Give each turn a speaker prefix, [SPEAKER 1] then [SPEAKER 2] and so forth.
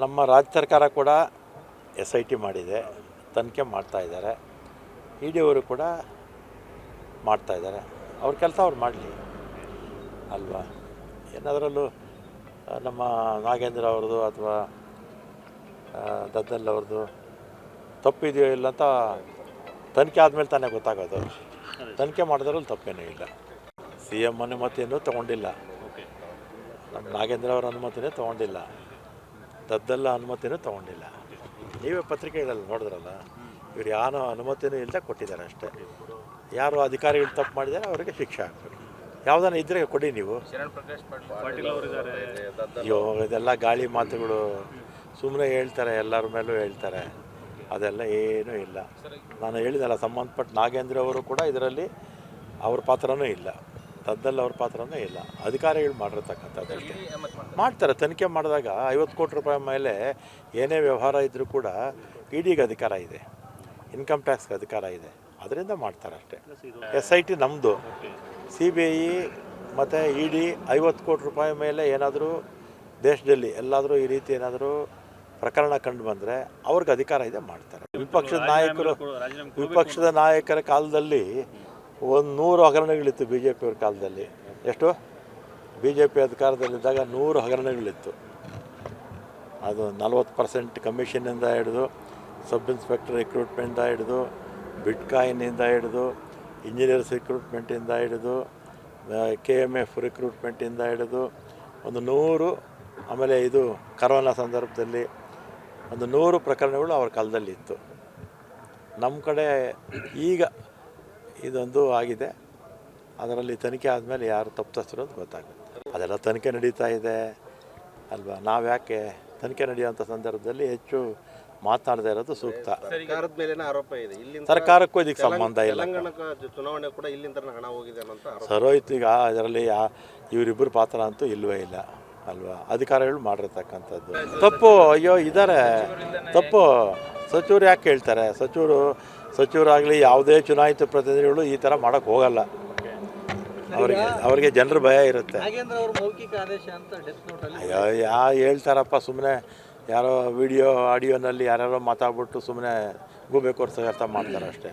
[SPEAKER 1] ನಮ್ಮ ರಾಜ್ಯ ಸರ್ಕಾರ ಕೂಡ SIT ಮಾಡಿದೆ, ತನಿಖೆ ಮಾಡ್ತಾಯಿದ್ದಾರೆ. ED ಅವರು ಕೂಡ ಮಾಡ್ತಾಯಿದ್ದಾರೆ. ಅವ್ರ ಕೆಲಸ ಅವ್ರು ಮಾಡಲಿ ಅಲ್ವಾ. ಏನಾದರಲ್ಲೂ ನಮ್ಮ ನಾಗೇಂದ್ರ ಅವ್ರದ್ದು ಅಥವಾ ದದ್ದಲ್ ಅವ್ರದ್ದು ತಪ್ಪಿದೆಯೋ ಇಲ್ಲ ಅಂತ ತನಿಖೆ ಆದಮೇಲೆ ತಾನೇ ಗೊತ್ತಾಗೋದು. ತನಿಖೆ ಮಾಡಿದ್ರಲ್ಲಿ ತಪ್ಪೇನೂ ಇಲ್ಲ. CM ಅನುಮತಿಯನ್ನು ತೊಗೊಂಡಿಲ್ಲ, ನಮ್ಮ ನಾಗೇಂದ್ರ ಅವರ ಅನುಮತಿನೇ ತೊಗೊಂಡಿಲ್ಲ, ದದ್ದಲ್ಲ ಅನುಮತಿನೂ ತೊಗೊಂಡಿಲ್ಲ. ನೀವೇ ಪತ್ರಿಕೆಗಳಲ್ಲಿ ನೋಡಿದ್ರಲ್ಲ, ಇವ್ರು ಯಾರು ಅನುಮತಿನೂ ಇಲ್ಲದೆ ಕೊಟ್ಟಿದ್ದಾರೆ ಅಷ್ಟೇ. ಯಾರು ಅಧಿಕಾರಿಗಳು ತಪ್ಪು ಮಾಡಿದ್ದಾರೆ ಅವರಿಗೆ ಶಿಕ್ಷೆ ಆಗಬೇಕು. ಯಾವುದನ್ನ ಇದ್ದರೆ ಕೊಡಿ ನೀವು. ಅಯ್ಯೋ, ಇದೆಲ್ಲ ಗಾಳಿ ಮಾತುಗಳು, ಸುಮ್ಮನೆ ಹೇಳ್ತಾರೆ, ಎಲ್ಲರ ಮೇಲೂ ಹೇಳ್ತಾರೆ. ಅದೆಲ್ಲ ಏನೂ ಇಲ್ಲ. ನಾನು ಹೇಳಿದಲ್ಲ, ಸಂಬಂಧಪಟ್ಟ ನಾಗೇಂದ್ರ ಅವರು ಕೂಡ ಇದರಲ್ಲಿ ಅವ್ರ ಪಾತ್ರನೂ ಇಲ್ಲ, ದದ್ದಲ್ ಅವ್ರ ಪಾತ್ರನೂ ಇಲ್ಲ. ಅಧಿಕಾರಿಗಳು ಮಾಡಿರ್ತಕ್ಕಂಥದ್ದಷ್ಟೇ ಮಾಡ್ತಾರೆ. ತನಿಖೆ ಮಾಡಿದಾಗ 50 ಕೋಟಿ ರೂಪಾಯಿ ಮೇಲೆ ಏನೇ ವ್ಯವಹಾರ ಇದ್ದರೂ ಕೂಡ EDಗೆ ಅಧಿಕಾರ ಇದೆ, ಇನ್ಕಮ್ ಟ್ಯಾಕ್ಸ್ಗೆ ಅಧಿಕಾರ ಇದೆ, ಅದರಿಂದ ಮಾಡ್ತಾರೆ ಅಷ್ಟೇ. SIT ನಮ್ಮದು, CBI ಮತ್ತು ED 50 ಕೋಟಿ ರೂಪಾಯಿ ಮೇಲೆ ಏನಾದರೂ ದೇಶದಲ್ಲಿ ಎಲ್ಲಾದರೂ ಈ ರೀತಿ ಏನಾದರೂ ಪ್ರಕರಣ ಕಂಡು ಬಂದರೆ ಅವ್ರಿಗೆ ಅಧಿಕಾರ ಇದೆ, ಮಾಡ್ತಾರೆ. ವಿಪಕ್ಷದ ನಾಯಕರ ಕಾಲದಲ್ಲಿ 100 ಹಗರಣಗಳಿತ್ತು. BJP ಅವ್ರ ಕಾಲದಲ್ಲಿ ಎಷ್ಟು? BJP ಅಧಿಕಾರದಲ್ಲಿದ್ದಾಗ 100 ಹಗರಣಗಳಿತ್ತು. ಅದು 40% ಕಮಿಷನ್ನಿಂದ ಹಿಡಿದು, ಸಬ್ ಇನ್ಸ್ಪೆಕ್ಟರ್ ರಿಕ್ರೂಟ್ಮೆಂಟಿಂದ ಹಿಡಿದು, ಬಿಟ್ಕಾಯಿನಿಂದ ಹಿಡಿದು, ಇಂಜಿನಿಯರ್ಸ್ ರಿಕ್ರೂಟ್ಮೆಂಟಿಂದ ಹಿಡಿದು, KMF ರಿಕ್ರೂಟ್ಮೆಂಟಿಂದ ಹಿಡಿದು ಒಂದು 100. ಆಮೇಲೆ ಇದು ಕರೋನಾ ಸಂದರ್ಭದಲ್ಲಿ ಒಂದು 100 ಪ್ರಕರಣಗಳು ಅವ್ರ ಕಾಲದಲ್ಲಿ ಇತ್ತು. ನಮ್ಮ ಕಡೆ ಈಗ ಇದೊಂದು ಆಗಿದೆ. ಅದರಲ್ಲಿ ತನಿಖೆ ಆದಮೇಲೆ ಯಾರು ತಪ್ಪಿತಸ್ಥರು ಅಂತ ಗೊತ್ತಾಗುತ್ತೆ. ಅದೆಲ್ಲ ತನಿಖೆ ನಡೀತಾ ಇದೆ ಅಲ್ವಾ. ನಾವು ಯಾಕೆ ತನಿಖೆ ನಡೆಯುವಂಥ ಸಂದರ್ಭದಲ್ಲಿ ಹೆಚ್ಚು ಮಾತನಾಡದೇ ಇರೋದು ಸೂಕ್ತ.
[SPEAKER 2] ಸರ್ಕಾರದ ಮೇಲೆ ಆರೋಪ ಇದೆ,
[SPEAKER 1] ಸರ್ಕಾರಕ್ಕೂ ಇದಕ್ಕೆ ಸಂಬಂಧ ಇಲ್ಲ.
[SPEAKER 2] ಚುನಾವಣೆ ಕೂಡ ಇಲ್ಲಿಂದ ಹಣ ಹೋಗಿದೆ ಅಂತ
[SPEAKER 1] ಸರೋಯ್ತು. ಈಗ ಅದರಲ್ಲಿ ಇವರಿಬ್ಬರು ಪಾತ್ರ ಅಂತೂ ಇಲ್ಲವೇ ಇಲ್ಲ ಅಲ್ವಾ. ಅಧಿಕಾರಿಗಳು ಮಾಡಿರ್ತಕ್ಕಂಥದ್ದು ತಪ್ಪು. ಅಯ್ಯೋ ಇದ್ದಾರೆ, ತಪ್ಪು. ಸಚಿವರು ಯಾಕೆ ಹೇಳ್ತಾರೆ? ಸಚಿವರಾಗಲಿ ಯಾವುದೇ ಚುನಾಯಿತ ಪ್ರತಿನಿಧಿಗಳು ಈ ಥರ ಮಾಡೋಕ್ಕೆ ಹೋಗಲ್ಲ. ಅವ್ರಿಗೆ ಜನರ ಭಯ ಇರುತ್ತೆ. ಅಯ್ಯೋ ಹೇಳ್ತಾರಪ್ಪ, ಸುಮ್ಮನೆ ಯಾರೋ ವಿಡಿಯೋ ಆಡಿಯೋನಲ್ಲಿ ಯಾರ್ಯಾರೋ ಮಾತಾಡ್ಬಿಟ್ಟು ಸುಮ್ಮನೆ ಗೂಬೆ ಕೊರ್ಸೋ ಅರ್ಥ ಮಾಡ್ತಾರೆ ಅಷ್ಟೇ.